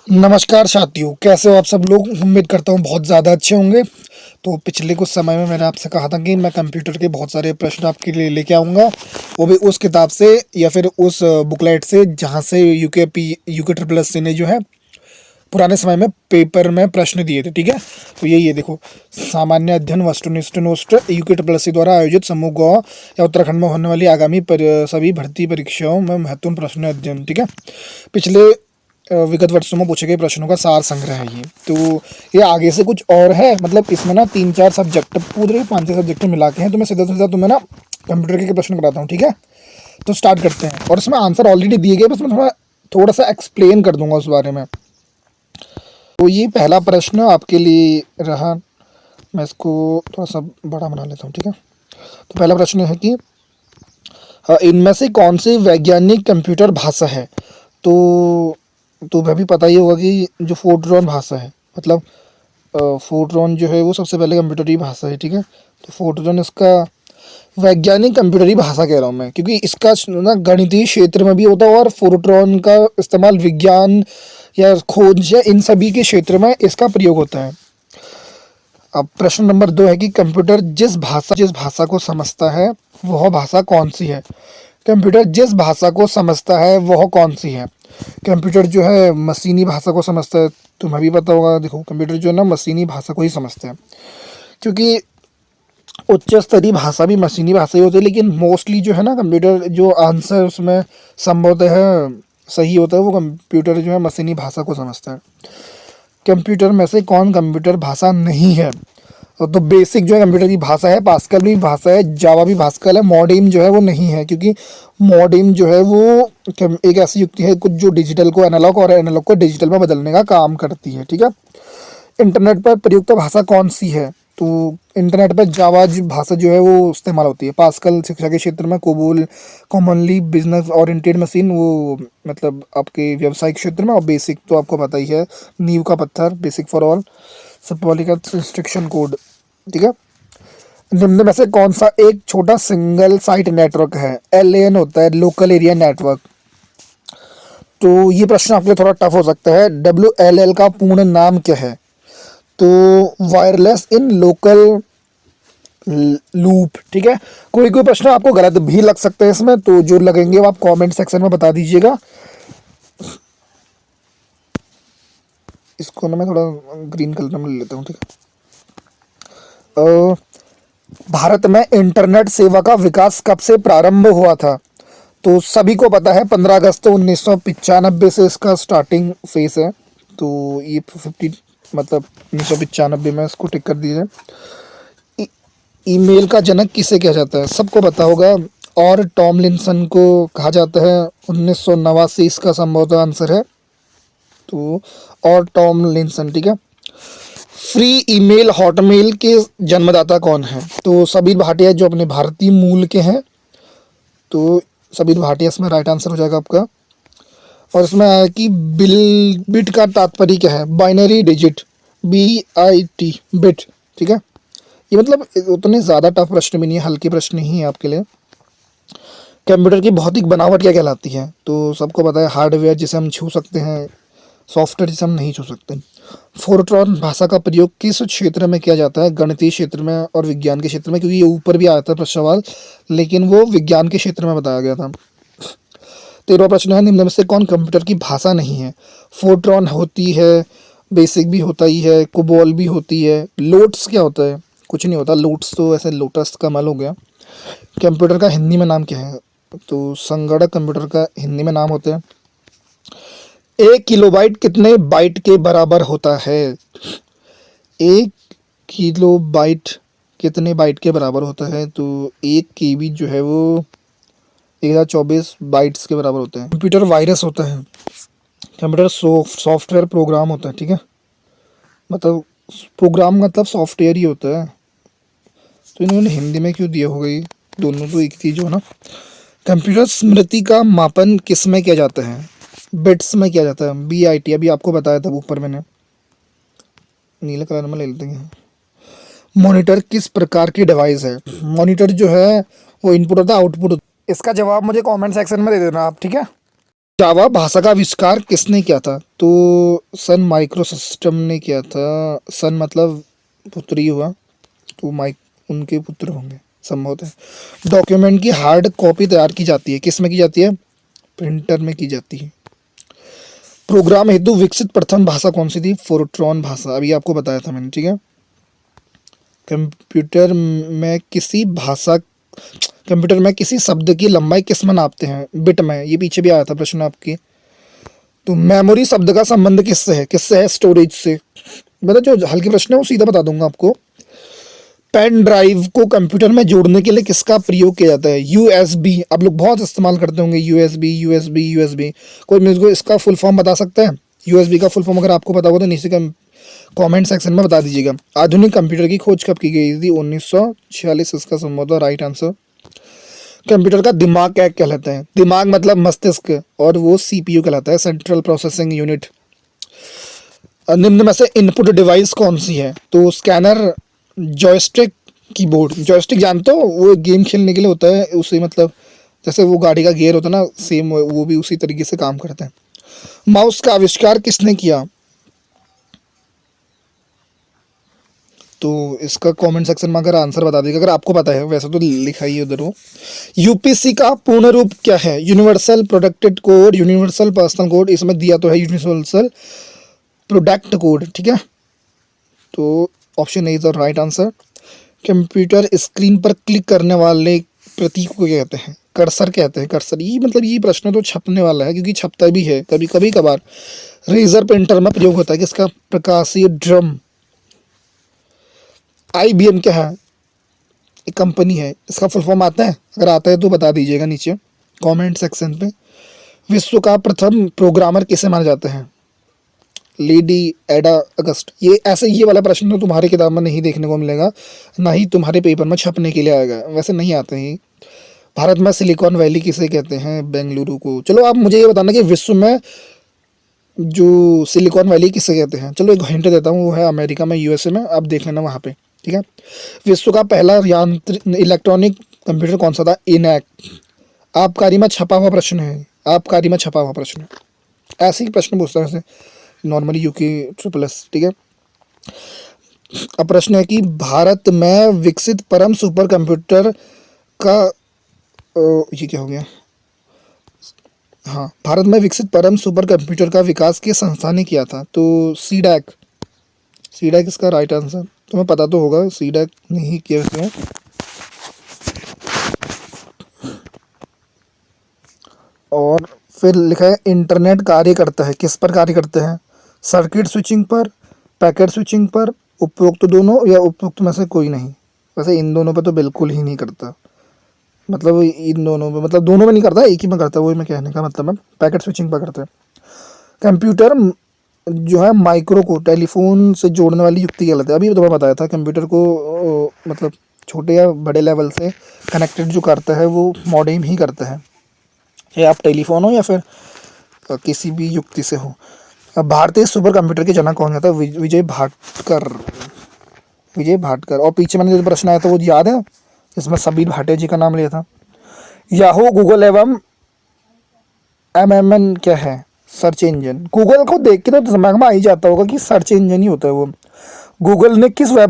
नमस्कार साथियों, कैसे हो आप सब लोग। उम्मीद करता हूँ बहुत ज़्यादा अच्छे होंगे। तो पिछले कुछ समय में मैंने आपसे कहा था कि मैं कंप्यूटर के बहुत सारे प्रश्न आपके लिए लेके आऊँगा, वो भी उस किताब से या फिर उस बुकलेट से जहाँ से यूके ट्रिपल एस सी ने जो है पुराने समय में पेपर में प्रश्न दिए थे। ठीक है, तो यही है, देखो। सामान्य अध्ययन वस्तुनिष्ठ नोस्ट यूके ट्रिपल एस सी द्वारा आयोजित समूह ग या उत्तराखंड में होने वाली आगामी सभी भर्ती परीक्षाओं में महत्वपूर्ण प्रश्न अध्ययन। ठीक है, पिछले विगत वर्षों में पूछे गए प्रश्नों का सार संग्रह है ये। तो ये आगे से कुछ और है, मतलब इसमें ना 3-4 सब्जेक्ट, पूरे 5-6 सब्जेक्ट मिला के हैं। तो मैं सीधा सीधा तुम्हें ना कंप्यूटर के प्रश्न कराता हूँ। ठीक है, तो स्टार्ट करते हैं। और इसमें आंसर ऑलरेडी दिए गए, बस मैं थोड़ा सा एक्सप्लेन कर दूंगा उस बारे में। तो ये पहला प्रश्न आपके लिए रहा। मैं इसको थोड़ा सा बड़ा बना लेता हूँ। ठीक है, तो पहला प्रश्न है कि इनमें से कौन सी वैज्ञानिक कंप्यूटर भाषा है। तो वह भी पता ही होगा कि जो फोर्ट्रॉन भाषा है, मतलब फोर्ट्रॉन जो है वो सबसे पहले कंप्यूटर की भाषा है। ठीक है, तो फोर्ट्रॉन इसका वैज्ञानिक कंप्यूटरी भाषा कह रहा हूँ मैं, क्योंकि इसका ना गणितीय क्षेत्र में भी होता है और फोर्ट्रॉन का इस्तेमाल विज्ञान या खोज या इन सभी के क्षेत्र में इसका प्रयोग होता है। अब प्रश्न नंबर 2 है कि कंप्यूटर जिस भाषा को समझता है वह भाषा कौन सी है। कंप्यूटर जिस भाषा को समझता है वह कौन सी है। कंप्यूटर जो है मशीनी भाषा को समझता है। तुम्हें भी पता होगा, देखो कंप्यूटर जो है ना मशीनी भाषा को ही समझता है, क्योंकि उच्च स्तरीय भाषा भी मशीनी भाषा ही होती है। लेकिन मोस्टली जो है ना कंप्यूटर जो आंसर उसमें संभवतः है सही होता है, वो कंप्यूटर जो है मशीनी भाषा को समझता है। कंप्यूटर में से कौन कंप्यूटर भाषा नहीं है। तो बेसिक जो है कंप्यूटर की भाषा है, पास्कल भी भाषा है, जावा भी पास्कल है। मॉडेम जो है वो नहीं है, क्योंकि मॉडेम जो है वो एक ऐसी युक्ति है कुछ जो डिजिटल को एनालॉग और एनालॉग को डिजिटल में बदलने का काम करती है। ठीक है, इंटरनेट पर प्रयुक्त भाषा कौन सी है। तो इंटरनेट पर जावा भाषा जो है वो इस्तेमाल होती है। पास्कल शिक्षा के क्षेत्र में, COBOL commonly business oriented machine, वो मतलब आपके व्यवसायिक क्षेत्र में। और बेसिक तो आपको पता ही है, नींव का पत्थर, basic for all, symbolic instruction code. ठीक है, निम्न में से कौन सा एक छोटा सिंगल साइट नेटवर्क है। LAN होता है, लोकल एरिया नेटवर्क। तो ये प्रश्न आपके लिए थोड़ा टफ हो सकता है। WLL का पूर्ण नाम क्या है। तो वायरलेस इन लोकल लूप। ठीक है, कोई कोई प्रश्न आपको गलत भी लग सकते हैं इसमें, तो जो लगेंगे वो आप कमेंट सेक्शन में बता दीजिएगा। इसको ना मैं थोड़ा ग्रीन कलर में ले लेता हूँ। ठीक है, भारत में इंटरनेट सेवा का विकास कब से प्रारंभ हुआ था। तो सभी को पता है 15 अगस्त 1995 से इसका स्टार्टिंग फेस है। तो ये 50 मतलब 1995 में इसको टिक कर दीजिए। ईमेल का जनक किसे कहा जाता है, सबको पता होगा। और टॉमलिंसन को कहा जाता है। 1989 इसका संभवतः आंसर है। तो और टॉमलिंसन। ठीक है, फ्री ईमेल हॉटमेल के जन्मदाता कौन है। तो सबीर भाटिया, जो अपने भारतीय मूल के हैं। तो सबीर भाटिया इसमें राइट आंसर हो जाएगा आपका। और इसमें आया कि बिट का तात्पर्य क्या है। Binary digit, BIT, bit. ठीक है, ये मतलब उतने ज़्यादा टफ प्रश्न भी नहीं है, हल्के प्रश्न ही है आपके लिए। कंप्यूटर की भौतिक बनावट क्या कहलाती है। तो सबको पता है, हार्डवेयर जिसे हम छू सकते हैं, सॉफ्टवेयर जिसे हम नहीं छू सकते। फोर्ट्रॉन भाषा का प्रयोग किस क्षेत्र में किया जाता है। गणितीय क्षेत्र में और विज्ञान के क्षेत्र में, क्योंकि ये ऊपर भी आया था प्रश्न सवाल, लेकिन वो विज्ञान के क्षेत्र में बताया गया था। 13वां प्रश्न है, निम्न में से कौन कंप्यूटर की भाषा नहीं है। फोर्ट्रॉन होती है, बेसिक भी होता ही है, कोबोल भी होती है। लोट्स क्या होता है, कुछ नहीं होता। लोट्स तो ऐसे लोटस का मल हो गया। कंप्यूटर का हिंदी में नाम क्या है। तो संगणक कंप्यूटर का हिंदी में नाम होता है। 1 किलोबाइट कितने बाइट के बराबर होता है। 1 किलोबाइट कितने बाइट के बराबर होता है। तो 1 KB जो है वो 1024 बाइट्स के बराबर होता है। कंप्यूटर वायरस होता है। कंप्यूटर सॉफ्टवेयर प्रोग्राम होता है। ठीक है, मतलब प्रोग्राम मतलब सॉफ्टवेयर ही होता है। तो इन्होंने हिंदी में क्यों दिया होगा, ये दोनों तो एक चीज हो ना। कंप्यूटर स्मृति का मापन किस में किया जाता है। बिट्स में किया जाता है, BIT। अभी आपको बताया था ऊपर मैंने, नीले कलर में ले लेते हैं। मॉनिटर किस प्रकार की डिवाइस है। मॉनिटर जो है वो इनपुट होता है, आउटपुट। इसका जवाब मुझे कमेंट सेक्शन में दे देना आप। ठीक है। जावा भाषा का आविष्कार किसने किया था? तो सन माइक्रो सिस्टम ने किया था। सन मतलब पुत्री हुआ, तो माइक उनके पुत्र होंगे संभवतः। डॉक्यूमेंट की हार्ड कॉपी तैयार की जाती है, किस में की जाती है? प्रिंटर में की जाती है। प्रोग्राम हेतु विकसित प्रथम भाषा कौन सी थी? फोर्ट्रॉन भाषा, अभी आपको बताया था मैंने, ठीक है। कंप्यूटर में किसी भाषा कंप्यूटर में किसी शब्द की लंबाई किस में नापते हैं? बिट में। ये पीछे भी आया था प्रश्न आपके। तो मेमोरी शब्द का संबंध किससे है? किससे है? स्टोरेज से। मतलब जो हल्के प्रश्न है वो सीधा बता दूंगा आपको। पेन ड्राइव को कंप्यूटर में जोड़ने के लिए किसका प्रयोग किया जाता है? यूएसबी। आप लोग बहुत इस्तेमाल करते होंगे यूएसबी यूएसबी यूएसबी। कोई मुझे को इसका फुल फॉर्म बता सकता है? यूएसबी का फुल फॉर्म अगर आपको पता हो तो नीचे कमेंट सेक्शन में बता दीजिएगा। आधुनिक कंप्यूटर की खोज कब की गई थी? 1946 इसका संभवतः राइट आंसर। कंप्यूटर का दिमाग क्या कहलाता है? दिमाग मतलब मस्तिष्क, और वो सीपीयू कहलाता है, सेंट्रल प्रोसेसिंग यूनिट। निम्न में से इनपुट डिवाइस कौन सी है? तो स्कैनर, जॉयस्टिक, कीबोर्ड। जॉयस्टिक जानते हो, वो गेम खेलने के लिए होता है, उसे मतलब जैसे वो गाड़ी का गियर होता है ना, सेम वो भी उसी तरीके से काम करता है। माउस का आविष्कार किसने किया? तो इसका कमेंट सेक्शन में अगर आंसर बता दीजिएगा अगर आपको पता है, वैसे तो लिखा ही है उधर वो। यूपीसी का पूर्ण रूप क्या है? Universal प्रोडक्टेड code, universal personal code, इसमें दिया तो है यूनिवर्सल प्रोडक्ट कोड, ठीक है। तो option A is the right answer. Computer screen पर क्लिक करने वाले प्रतीक को क्या कहते हैं? कर्सर कहते हैं, कर्सर। ये मतलब ये प्रश्न तो छपने वाला है क्योंकि छपता भी है कभी कभी कभार। रेजर प्रिंटर में प्रयोग होता है किसका? प्रकाशीय ड्रम। आईबीएम क्या है? एक कंपनी है, इसका फुल फॉर्म आता है? अगर आता है तो बता दीजिएगा नीचे कमेंट सेक्शन पे। विश्व का प्रथम प्रोग्रामर किसे माना जाता है? लेडी एडा अगस्ट। ये ऐसे ये वाला प्रश्न तो तुम्हारी किताब में नहीं देखने को मिलेगा, ना ही तुम्हारे पेपर में छपने के लिए आएगा, वैसे नहीं आते हैं। भारत में सिलिकॉन वैली किसे कहते हैं? बेंगलुरु को। चलो आप मुझे ये बताना कि विश्व में जो सिलिकॉन वैली किसे कहते हैं? चलो एक हिंट देता हूँ, वो है अमेरिका में, यूएसए में, आप देख लेना वहाँ पे, ठीक है। विश्व का पहला यांत्रिक इलेक्ट्रॉनिक कंप्यूटर कौन सा था? इनैक। आबकारी में छपा हुआ प्रश्न है, आबकारी में छपा हुआ प्रश्न। ऐसे ही प्रश्न पूछता है वैसे नॉर्मली यूके ट्रिपल एस, ठीक है। अब प्रश्न है कि भारत में विकसित परम सुपर कंप्यूटर का ये क्या हो गया? हाँ, भारत में विकसित परम सुपर कंप्यूटर का विकास किस संस्था ने किया था? तो सीडैक। सीडैक इसका राइट आंसर। तुम्हें पता तो होगा, सीडैक ने ही किया इसमें। और फिर लिखा है इंटरनेट कार्य करता है, किस पर कार्य करते हैं? सर्किट स्विचिंग पर, पैकेट स्विचिंग पर, उपरोक्त दोनों या उपरोक्त में से कोई नहीं? वैसे इन दोनों पे तो बिल्कुल ही नहीं करता, मतलब इन दोनों में, मतलब दोनों में नहीं करता, एक ही में करता है, वही मैं कहने का मतलब है। पैकेट स्विचिंग पर करता है। कंप्यूटर जो है माइक्रो को टेलीफोन से जोड़ने वाली युक्ति कहलाती है। अभी तुम्हें बताया था कंप्यूटर को मतलब छोटे या बड़े लेवल से कनेक्टेड जो करता है वो मॉडेम ही करता है, चाहे आप टेलीफोन हो या फिर किसी भी युक्ति से हो। अब भारतीय सुपर कंप्यूटर के जनक कौन था? विजय भाटकर। विजय भाटकर। और पीछे मैंने जो प्रश्न आया था वो याद है, इसमें सबीर भाटिया जी का नाम लिया था। याहू, गूगल एवं एमएमएन क्या है? Search engine. गूगल को देख के तो दिमाग में आ ही जाता होगा कि सर्च इंजन ही होता है वो। गूगल ने किस वेब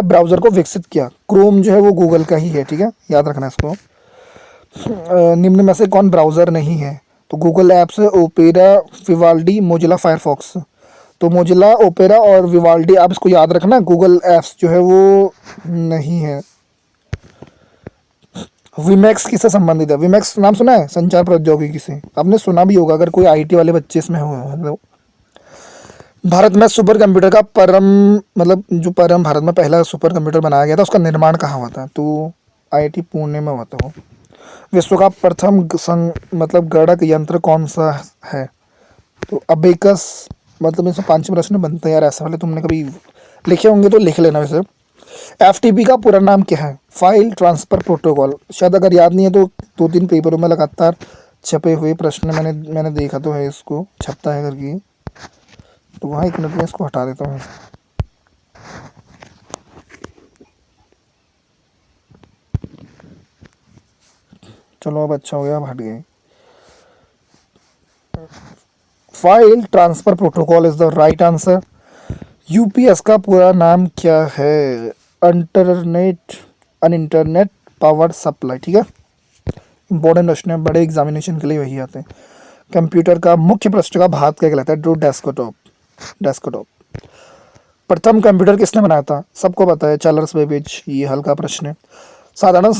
ब्राउजर को विकसित किया? क्रोम जो है वो गूगल का ही है, ठीक है, याद रखना इसको। निम्न में से कौन ब्राउज़र नहीं है? तो Google apps, opera, Vivaldi, Mozilla Firefox. तो मोजिला, ओपेरा और विवाल्डी, आप इसको याद रखना। गूगल ऐप्स जो है वो नहीं है। विमैक्स किससे संबंधित है? विमैक्स नाम सुना है? संचार प्रौद्योगिकी से आपने सुना भी होगा अगर कोई आईटी वाले बच्चे इसमें हो मतलब। भारत में सुपर कंप्यूटर का परम मतलब जो परम भारत में पहला सुपर कंप्यूटर बनाया गया था उसका निर्माण कहाँ हुआ था? तो आईआईटी पुणे में हुआ था वो। विश्व का प्रथम मतलब गणक यंत्र कौन सा है? तो अबेकस। मतलब इसमें 5 प्रश्न बनते हैं यार, ऐसे वाले तुमने कभी लिखे होंगे तो लिख लेना। वैसे एफटीपी का पूरा नाम क्या है? File transfer protocol. शायद अगर याद नहीं है तो 2-3 पेपरों में लगातार छपे हुए प्रश्न मैंने देखा तो है, इसको छपता है करके। तो वहाँ 1 मिनट में इसको हटा देता हूँ। चलो अब अच्छा हो गया, अब हट गए। File transfer protocol is the right answer. UPS का पूरा नाम क्या है? Internet power supply. ठीक है, इंपॉर्टेंट प्रश्न है, बड़े एग्जामिनेशन के लिए वही आते हैं। कंप्यूटर का मुख्य पृष्ठ का भाग क्या कहलाता है? डेस्कटॉप। डेस्कटॉप। प्रथम कंप्यूटर किसने बनाया था? सबको पता है, चार्ल्स बेबेज। ये हल्का प्रश्न है। साधारण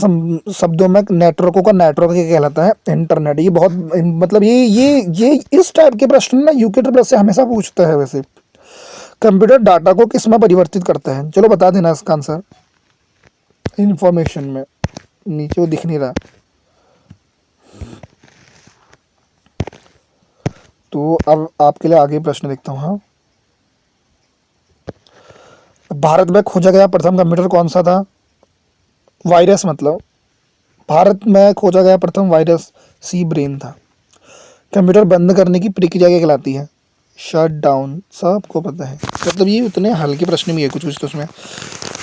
शब्दों में नेटवर्कों का नेटवर्क क्या कहलाता है? इंटरनेट। ये बहुत मतलब ये इस टाइप के प्रश्न ना यूके ट्रिपल से हमेशा पूछता है। वैसे कंप्यूटर डाटा को किस में परिवर्तित करता है? चलो बता देना इसका आंसर। इंफॉर्मेशन में। नीचे वो दिख नहीं रहा, तो अब आपके लिए आगे प्रश्न देखता हूँ। हाँ, भारत में खोजा गया प्रथम कंप्यूटर कौन सा था? वायरस, मतलब भारत में खोजा गया प्रथम वायरस सी ब्रेन था। कंप्यूटर बंद करने की प्रक्रिया क्या कहलाती है? Shut down. सबको पता है, मतलब ये उतने हल्के प्रश्न भी है कुछ कुछ तो उसमें।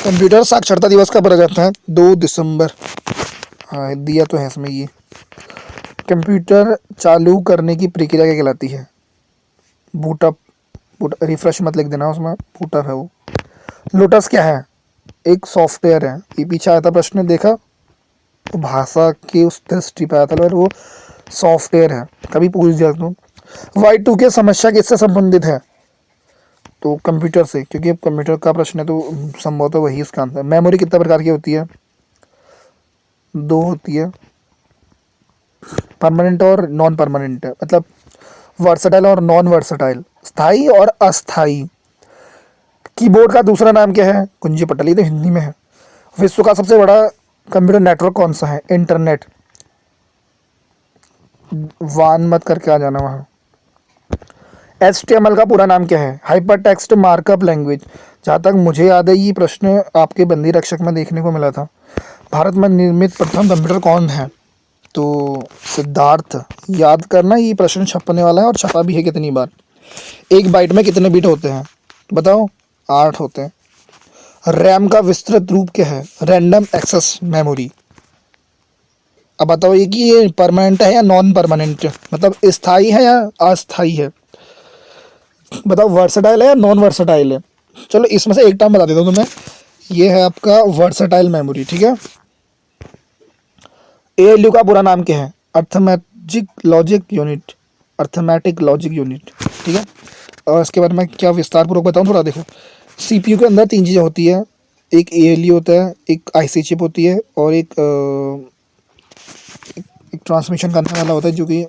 कंप्यूटर साक्षरता दिवस कब रखा जाता है? 2 दिसंबर। हाँ, दिया तो है इसमें ये। कंप्यूटर चालू करने की प्रक्रिया क्या कहलाती है? बूटअप। रिफ्रेश मत लिख देना उसमें, बूटअप है वो। लोटस क्या है? एक सॉफ्टवेयर है। ये पीछे आया था प्रश्न, देखा तो भाषा की उस दृष्टि पे आया था, और वो सॉफ्टवेयर है, कभी पूछ दिया तो। Y2K समस्या किससे संबंधित है? तो कंप्यूटर से, क्योंकि अब कंप्यूटर का प्रश्न है तो संभवतः वही इसका आंसर। मेमोरी कितने प्रकार की होती है? 2 होती है, परमानेंट और नॉन परमानेंट, मतलब वर्सटाइल और नॉन वर्सटाइल, स्थायी और अस्थायी। कीबोर्ड का दूसरा नाम क्या है? कुंजी पटल। ये तो हिंदी में है। विश्व का सबसे बड़ा कंप्यूटर नेटवर्क कौन सा है? इंटरनेट। वान मत करके आ जाना वहाँ। HTML का पूरा नाम क्या है? Hyper text markup language. जहाँ तक मुझे याद है ये प्रश्न आपके बंदी रक्षक में देखने को मिला था। भारत में निर्मित प्रथम कंप्यूटर कौन है? तो सिद्धार्थ। याद करना, ये प्रश्न छपने वाला है और छपा भी है कितनी बार। एक बाइट में कितने बिट होते हैं? बताओ। 8 होते हैं। रैम का विस्तृत रूप क्या है? Random access memory. अब बताओ ये कि ये परमानेंट है या नॉन परमानेंट, मतलब स्थायी है या अस्थायी है? बताओ, वर्सटाइल है या नॉन वर्सटाइल है? चलो इसमें से एक टाइम बता देता हूँ तुम्हें। ये है आपका वर्सटाइल मेमोरी। ठीक है। ALU का पूरा नाम क्या है? Arithmetic logic unit. Arithmetic logic unit. ठीक है। और इसके बारे में क्या विस्तार पूर्वक बताऊँ थोड़ा। देखो, CPU के अंदर 3 चीज़ें होती है। एक ALU होता है, एक IC चिप होती है, और एक ट्रांसमिशन करने वाला होता है, जो कि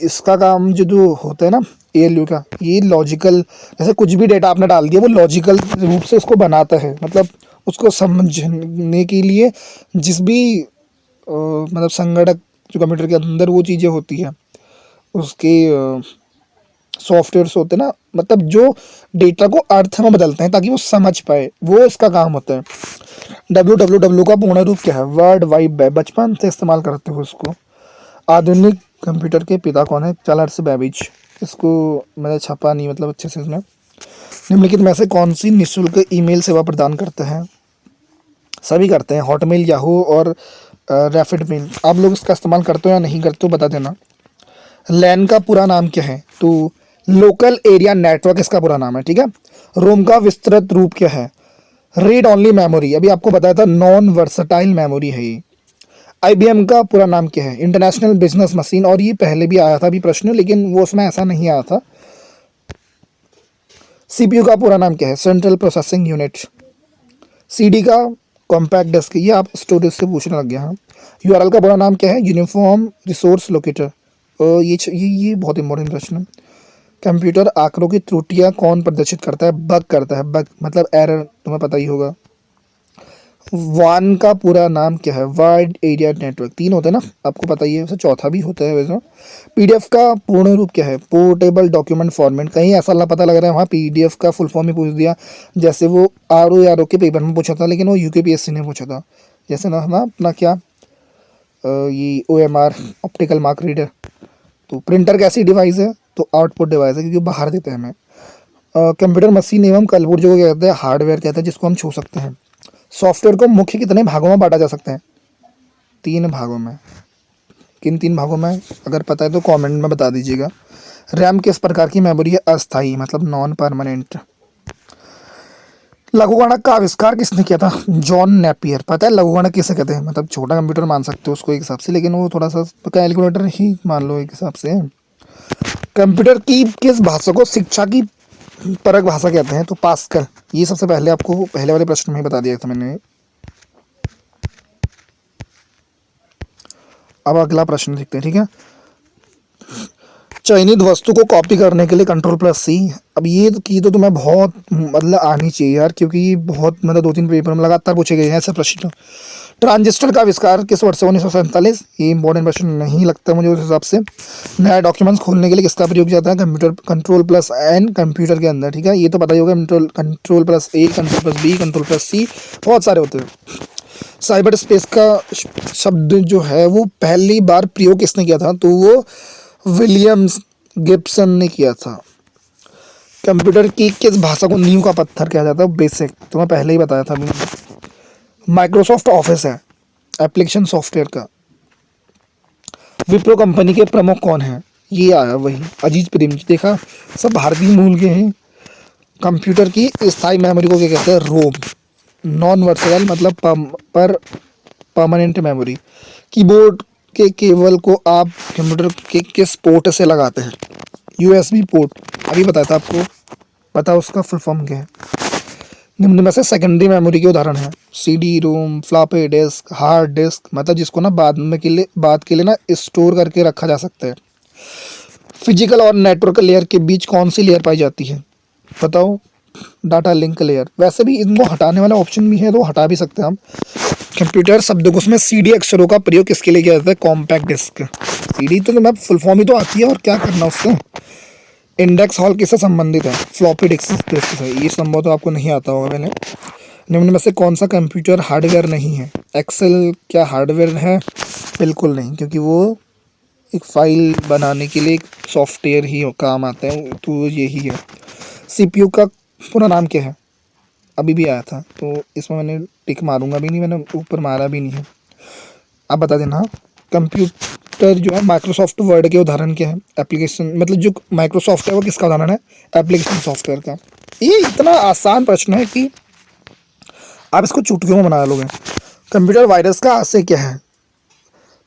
इसका काम जो होता है ना ALU का, ये लॉजिकल, जैसे कुछ भी डेटा आपने डाल दिया वो लॉजिकल रूप से उसको बनाता है, मतलब उसको समझने के लिए जिस भी मतलब संगणक जो कंप्यूटर के अंदर वो चीज़ें होती हैं, उसके सॉफ्टवेयर्स होते हैं ना, मतलब जो डेटा को अर्थ में बदलते हैं ताकि वो समझ पाए, वो इसका काम होता है। WWW का पूर्ण रूप क्या है? World wide web. बचपन से इस्तेमाल करते हो उसको। आधुनिक कंप्यूटर के पिता कौन है? Charles Babbage. इसको मैंने छपा नहीं, मतलब अच्छे से इसमें। निम्नलिखित में से कौन सी निःशुल्क ईमेल सेवा प्रदान करते हैं? सभी करते हैं, हॉटमेल, याहू और रैपिड मेल। आप लोग इसका इस्तेमाल करते हो या नहीं करते हो बता देना। लैन का पूरा नाम क्या है? तो लोकल एरिया नेटवर्क इसका पूरा नाम है। ठीक है। रोम का विस्तृत रूप क्या है? Read only memory. अभी आपको बताया था नॉन वर्सटाइल मेमोरी है ये। IBM का पूरा नाम क्या है? International business machine. और ये पहले भी आया था अभी प्रश्न, लेकिन वो उसमें ऐसा नहीं आया था। CPU का पूरा नाम क्या है? Central processing unit. CD का कॉम्पैक्ट डिस्क। ये आप स्टोरेज से पूछने लग गया। हाँ। URL का पूरा नाम क्या है? Uniform resource locator. ये बहुत इंपॉर्टेंट प्रश्न है। कंप्यूटर आंकड़ों की त्रुटियां कौन प्रदर्शित करता है? बग करता है। बग मतलब एरर, तुम्हें पता ही होगा। वान का पूरा नाम क्या है? Wide area network. 3 होते हैं ना, आपको पता ही है, वैसे चौथा भी होता है वैसे। PDF का पूर्ण रूप क्या है? Portable document format. कहीं ऐसा पता लग रहा है वहाँ PDF का फुल फॉर्म ही पूछ दिया, जैसे वो RO के पेपर में पूछा था, लेकिन वो UKPSC ने पूछा था। जैसे ना अपना क्या ये OMR, ऑप्टिकल मार्क रीडर। तो प्रिंटर कैसी डिवाइस है? तो आउटपुट डिवाइस है, क्योंकि बाहर देते हैं हमें। कंप्यूटर मशीन एवं कलपुर्जो को क्या कहते हैं? हार्डवेयर कहते हैं, जिसको हम छू सकते हैं। सॉफ्टवेयर को मुख्य कितने भागों में बांटा जा सकते हैं? 3 भागों में। किन 3 भागों में? अगर पता है तो कमेंट में बता दीजिएगा। रैम किस प्रकार की मेमोरी है? अस्थाई मतलब नॉन परमानेंट। लघुगणक का आविष्कार किसने किया था? John Napier. पता है लघुगणक किसे कहते हैं? मतलब छोटा कंप्यूटर मान सकते हो उसको एक हिसाब से, लेकिन वो थोड़ा सा कैलकुलेटर ही मान लो एक हिसाब से। कंप्यूटर की किस भाषा को शिक्षा की परक भाषा कहते हैं? तो पास्कल। ये सबसे पहले आपको पहले वाले प्रश्न में ही बता दिया था मैंने। अब अगला प्रश्न देखते हैं, ठीक है। चयनित वस्तु को कॉपी करने के लिए कंट्रोल+C। अब ये तो की तो तुम्हें बहुत मतलब आनी चाहिए यार, क्योंकि ये बहुत मतलब 2-3 पेपर में लगातार पूछे गए हैं ऐसे प्रश्न। ट्रांजिस्टर का आविष्कार किस वर्ष से? 1947। ये इंपॉर्टेंट प्रश्न नहीं लगता मुझे उस हिसाब से। नया डॉक्यूमेंट्स खोलने के लिए किसका प्रयोग किया जाता है? कंप्यूटर कंट्रोल+N कंप्यूटर के अंदर, ठीक है। ये तो पता ही होगा, कंट्रोल+A कंट्रोल+B कंट्रोल+C बहुत सारे होते हैं। साइबर स्पेस का शब्द जो है वो पहली बार प्रयोग किसने किया था? तो वो विलियम्स गिब्सन ने किया था। कंप्यूटर की किस भाषा को नींव का पत्थर कहा जाता है? बेसिक, तो मैं पहले ही बताया था अभी। माइक्रोसॉफ्ट ऑफिस है एप्लीकेशन सॉफ्टवेयर का। विप्रो कंपनी के प्रमुख कौन हैं? ये आया वही अजीत प्रेमजी। देखा, सब भारतीय मूल के हैं। कंप्यूटर की स्थायी मेमोरी को क्या कहते हैं? रोम। नॉन वर्सेबल मतलब पर परमानेंट मेमोरी। कीबोर्ड के केबल को आप कंप्यूटर के किस पोर्ट से लगाते हैं? USB port. अभी बताया था आपको, पता उसका फुल फॉर्म क्या है? निम्न में से सेकेंडरी मेमोरी के उदाहरण हैं? CD ROM, floppy disk, hard disk, मतलब जिसको ना बाद के लिए ना स्टोर करके रखा जा सकता है। फिजिकल और नेटवर्क लेयर के बीच कौन सी लेयर पाई जाती है? बताओ। Data link layer. वैसे भी इनको हटाने वाला ऑप्शन भी है तो हटा भी सकते हैं हम। कंप्यूटर शब्दकोश में सीडी अक्षरों का प्रयोग किसके लिए किया जाता है? Compact disc. सीडी तो मैं फुल फॉर्म ही तो आती है, और क्या करना उससे। इंडेक्स हॉल किससे संबंधित है? फ्लॉपी डिस्क से। ये संभव तो आपको नहीं आता होगा पहले। निम्न में से कौन सा कंप्यूटर हार्डवेयर नहीं है? एक्सेल क्या हार्डवेयर है? बिल्कुल नहीं, क्योंकि वो एक फाइल बनाने के लिए एक सॉफ्टवेयर ही काम आता है, तो यही है। सीपीयू का पूरा नाम क्या है? अभी भी आया था, तो इसमें मैंने टिक मारूंगा भी नहीं, मैंने ऊपर मारा भी नहीं है। आप बता देना। कंप्यूटर जो है माइक्रोसॉफ्ट वर्ड के उदाहरण क्या है? एप्लीकेशन, मतलब जो माइक्रोसॉफ्ट है वो किसका उदाहरण है? एप्लीकेशन सॉफ्टवेयर का। ये इतना आसान प्रश्न है कि आप इसको चुटकियों में बना लोगे। कंप्यूटर वायरस का आशय क्या है?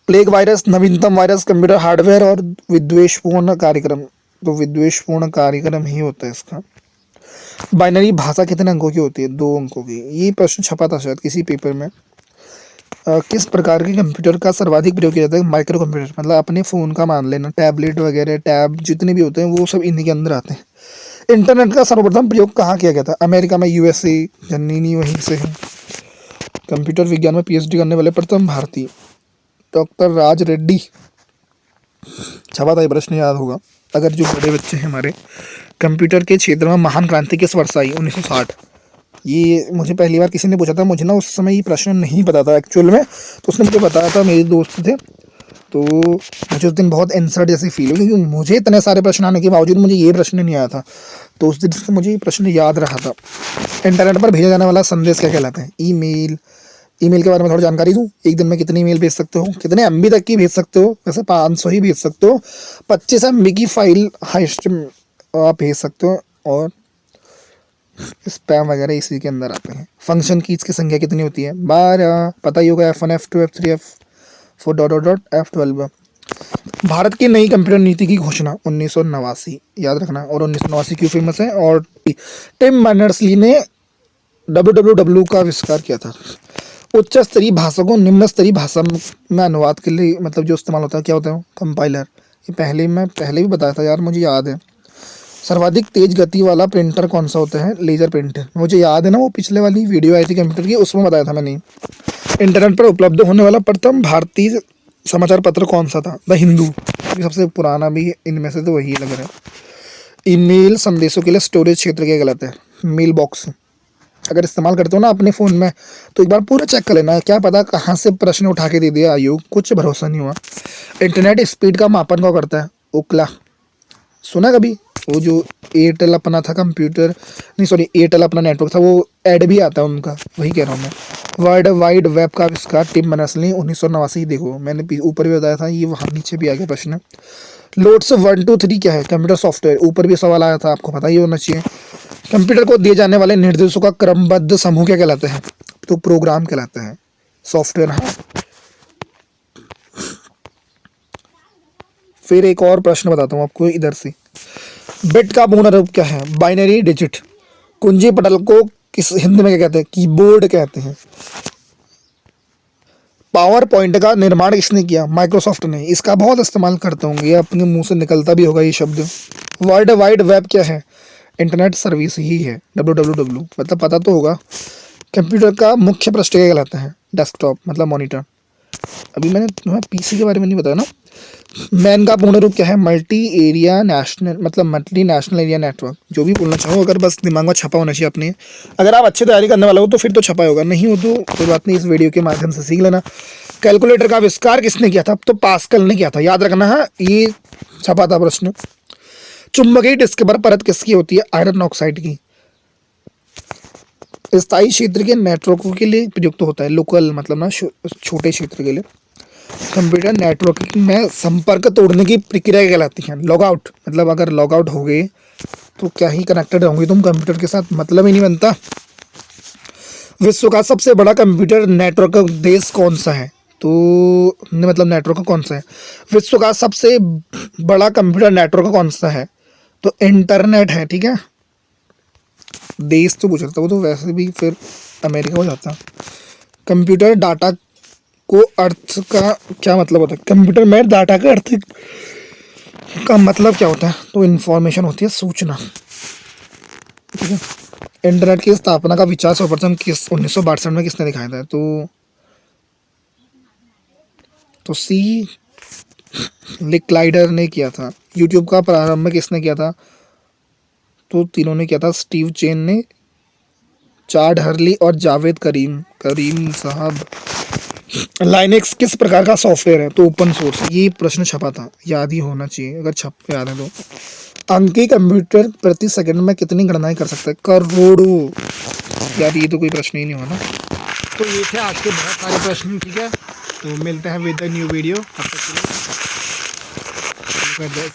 प्लेग वायरस, नवीनतम वायरस, कंप्यूटर हार्डवेयर और विद्वेषपूर्ण कार्यक्रम। तो विद्वेषपूर्ण कार्यक्रम ही होता है इसका। बाइनरी भाषा कितने अंकों की होती है? 2 अंकों की। ये प्रश्न छपा था शायद किसी पेपर में। किस प्रकार के कंप्यूटर का सर्वाधिक प्रयोग किया जाता है? माइक्रो कंप्यूटर, मतलब अपने फ़ोन का मान लेना, टैबलेट वगैरह, टैब जितने भी होते हैं वो सब इन्हीं के अंदर आते हैं। इंटरनेट का सर्वप्रथम प्रयोग कहाँ किया गया था? अमेरिका में, यूएसए। जननी वहीं से है। कंप्यूटर विज्ञान में पीएचडी करने वाले प्रथम भारतीय? डॉक्टर राज रेड्डी। छपा था ये प्रश्न, याद होगा अगर जो बड़े बच्चे हैं हमारे। कंप्यूटर के क्षेत्र में महान क्रांति किस वर्ष आई? 1960। ये मुझे पहली बार किसी ने पूछा था, मुझे ना उस समय ये प्रश्न नहीं पता था एक्चुअल में, तो उसने मुझे बताया था, मेरे दोस्त थे, तो मुझे उस दिन बहुत इंसल्ट जैसी फील हुई, क्योंकि मुझे इतने सारे प्रश्न आने के बावजूद मुझे ये प्रश्न नहीं आया था, तो उस दिन से मुझे ये प्रश्न याद रहा था। इंटरनेट पर भेजा जाने वाला संदेश क्या कहलाता है? ईमेल। ईमेल के बारे में थोड़ी जानकारी दूँ? एक दिन में कितनी ईमेल भेज सकते हो? कितने एमबी तक की भेज सकते हो? वैसे 500 ही भेज सकते हो। 25 एमबी की फाइल हाइस्ट आप भेज सकते हो, और स्पैम वगैरह इसी के अंदर आते हैं। फंक्शन कीज की संख्या कितनी होती है? 12। पता ही होगा, F1 F2 F3 F4 dot dot dot F12। Bharat की नई कंप्यूटर नीति की घोषणा 1989, याद रखना। और 1989 क्यों फेमस है? और टिम बर्नर्स-ली ने WWW का आविष्कार किया था। उच्च स्तरीय भाषा को निम्न स्तरीय भाषा में अनुवाद के लिए मतलब जो इस्तेमाल होता है क्या होता है? कंपाइलर। ये पहले भी बताया था यार, मुझे याद है। सर्वाधिक तेज गति वाला प्रिंटर कौन सा होता है? Laser printer. मुझे याद है ना, वो पिछले वाली वीडियो आई थी कंप्यूटर की, उसमें बताया था मैंने। इंटरनेट पर उपलब्ध होने वाला प्रथम भारतीय समाचार पत्र कौन सा था? द हिंदू। ये सबसे पुराना भी इनमें से तो वही लग रहा है। ईमेल संदेशों के लिए स्टोरेज क्षेत्र क्या कहलाता है? Mail box. अगर इस्तेमाल करते हो ना अपने फ़ोन में, तो एक बार पूरा चेक कर लेना, क्या पता कहाँ से प्रश्न उठा के दे दिया आयोग, कुछ भरोसा नहीं हुआ। इंटरनेट स्पीड का मापन कौन करता है? ओकला। सुना कभी? वो जो एयरटेल अपना था कंप्यूटर, नहीं सॉरी, एयरटेल अपना नेटवर्क था, वो ऐड भी आता है उनका, वही कह रहा हूँ मैं। वर्ल्ड वाइड वेब का आविष्कार टिम बर्नर्स-ली 1989। देखो मैंने ऊपर भी बताया था, ये वहाँ नीचे भी आ गया प्रश्न। लोड्स 1 2 3 क्या है? Computer software. ऊपर भी सवाल आया था, आपको पता ही होना चाहिए। कंप्यूटर को दिए जाने वाले निर्देशों का क्रमबद्ध समूह क्या कहलाते हैं? तो प्रोग्राम कहलाते हैं। सॉफ्टवेयर। हाँ। फिर एक और प्रश्न बताता हूँ आपको इधर से। बिट का पूर्ण रूप क्या है? Binary digit. कुंजी पटल को किस हिंदी में क्या कहते हैं? कीबोर्ड कहते हैं। पावर पॉइंट का निर्माण किसने किया? माइक्रोसॉफ्ट ने। इसका बहुत इस्तेमाल करते होंगे, ये अपने मुंह से निकलता भी होगा ये शब्द। वर्ल्ड वाइड वेब क्या है? इंटरनेट सर्विस ही है, WWW, मतलब पता तो होगा। कंप्यूटर का मुख्य पृष्ठ क्या कहलाता है? डेस्कटॉप, मतलब मॉनिटर। अभी मैंने तुम्हें पीसी के बारे में नहीं बताया ना। मैन का पूर्ण रूप क्या है? मल्टी एरिया नेशनल, मतलब मल्टी नेशनल एरिया नेटवर्क। जो भी बोलना चाहो, अगर बस दिमाग में छपा होना चाहिए अपने। अगर आप अच्छी तैयारी करने वाले हो तो फिर तो छपा होगा, नहीं हो तो कोई बात नहीं, इस वीडियो के माध्यम से सीख लेना। कैलकुलेटर का आविष्कार किसने किया था? अब तो पास्कल ने किया था, याद रखना है, ये छपा था प्रश्न। चुंबकीय डिस्क पर परत किसकी होती है? आयरन ऑक्साइड की। स्थायी क्षेत्र के नेटवर्कों के लिए प्रयुक्त होता है। लोकल मतलब ना छोटे क्षेत्र के लिए। कंप्यूटर नेटवर्किंग में संपर्क तोड़ने की प्रक्रिया कहलाती है लॉग आउट। मतलब अगर लॉग आउट हो गए तो क्या ही कनेक्टेड होंगे तुम कंप्यूटर के साथ, मतलब ही नहीं बनता। विश्व का सबसे बड़ा कंप्यूटर नेटवर्क देश कौन सा है? तो मतलब नेटवर्क कौन सा है? विश्व का सबसे बड़ा कंप्यूटर नेटवर्क कौन सा है? तो इंटरनेट है, ठीक है। देश तो पूछ रहा था वो, तो वैसे भी फिर अमेरिका हो जाता। कंप्यूटर डाटा को अर्थ का क्या मतलब होता है? कंप्यूटर में डाटा का अर्थ का मतलब क्या होता है? तो इंफॉर्मेशन होती है, सूचना, ठीक है। इंटरनेट की स्थापना का विचार सर्वप्रथम किस 1962 में किसने दिखाया था? तो सी लिक्लाइडर ने किया था। यूट्यूब का प्रारंभ किसने किया था? तो तीनों ने किया था, स्टीव चेन ने, चाड हर्ली और जावेद करीम करीम साहब। लाइनेक्स किस प्रकार का सॉफ्टवेयर है? तो ओपन सोर्स। ये प्रश्न छपा था, याद ही होना चाहिए, अगर छप याद है तो। अंकीय कंप्यूटर प्रति सेकंड में कितनी गणनाएं कर सकता है? करोड़ों। यार ये तो कोई प्रश्न ही नहीं हुआ ना। तो ये थे आज के बहुत सारे प्रश्न, ठीक है। तो मिलते हैं विद न्यू वीडियो, तब तक के लिए